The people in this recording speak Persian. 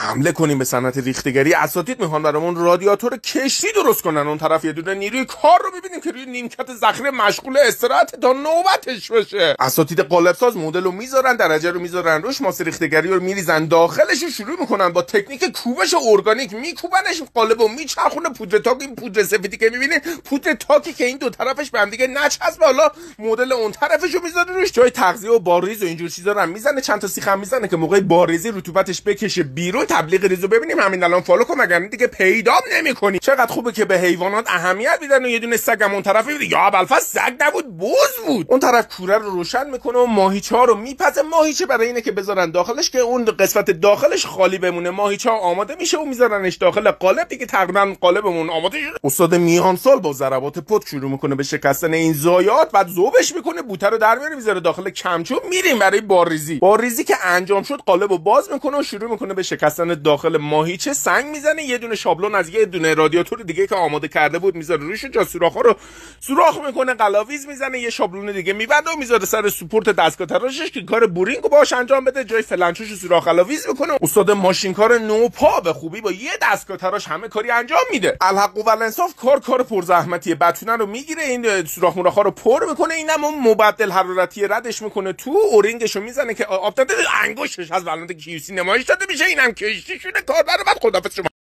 حمله کنیم به صنعت ریختگری. اساتید میخوان برامون رادیاتور کشتی درست کنن، اون طرف یه دونه نیروی کار رو میبینیم که روی نیمکت ذخیره مشغول استراحت تا نوبتش بشه. اساتید قالب ساز مدل رو میذارن، درجه رو میذارن روش، ماسه ریختگری رو میریزن داخلش و شروع میکنن با تکنیک کوبش ارگانیک میکوبنش، قالبو میچرخونه. پودر تاک، این پودر سفیدی که میبینید پودر تاکی که این دو طرفش به هم دیگه نچسبه، حالا مدل اون طرفشو میذاره روش، جای تغذیه و بارریز و اینجور چیزا رو هم میزنه، چند تا سیخ هم میزنه که موقع بارریزی رطوبتش بکشه بیرون. تبلیغ ریزو ببینیم همین الان فالو کن مگر دیگه پیدا نمی‌کنی. چقدر خوبه که به حیوانات اهمیت میدن و یه دونه سگم اون طرف میبینی، یا ابوالفضل سگ نبود بز بود. اون طرف کوره رو روشن میکنه و ماهیچه‌ها رو میپزه. ماهیچه برای اینه که بذارن داخلش که اون قسمت داخلش خالی بمونه. ماهیچه‌ها آماده میشه و میذارنش داخل قالب دیگه. تقریبا قالبمون آماده شده. استاد میانسال با ضربات پد شروع میکنه به شکستن این زایات، بعد ذوبش میکنه، بوته رو در میاره میذاره داخل کمچوب. میریم برای بارریزی که انجام شد قالبو باز میکنه و شروع میکنه به شکستن داخل ماهیچه. سنگ میزنه، یه دونه شابلون از یه دونه رادیاتور دیگه که آماده کرده بود میذاره روش، جا سوراخ‌ها رو سوراخ میکنه، قلاویز میزنه، یه شابلون دیگه میبنده و میذاره سر سوپورت دستگاه تراشش که کار بورینگو باهاش انجام بده. جای فلنچوش سوراخ قلاویز میکنه. استاد ماشینکار نوپا به خوبی با یه دستگاه تراش همه کاری انجام میده. الحق و الانصاف کار پرزحمتیه. بتونه رو میگیره، این سوراخ موراخ‌ها رو پر میکنه، اینم اون مبدل حرارتی ردش میکنه تو، اورینگشو میزنه که آب داده انگشتش از ولنت کیوسی نمایش داده میشه. اینم کشتی شده کار برای بعد خدافظ شما.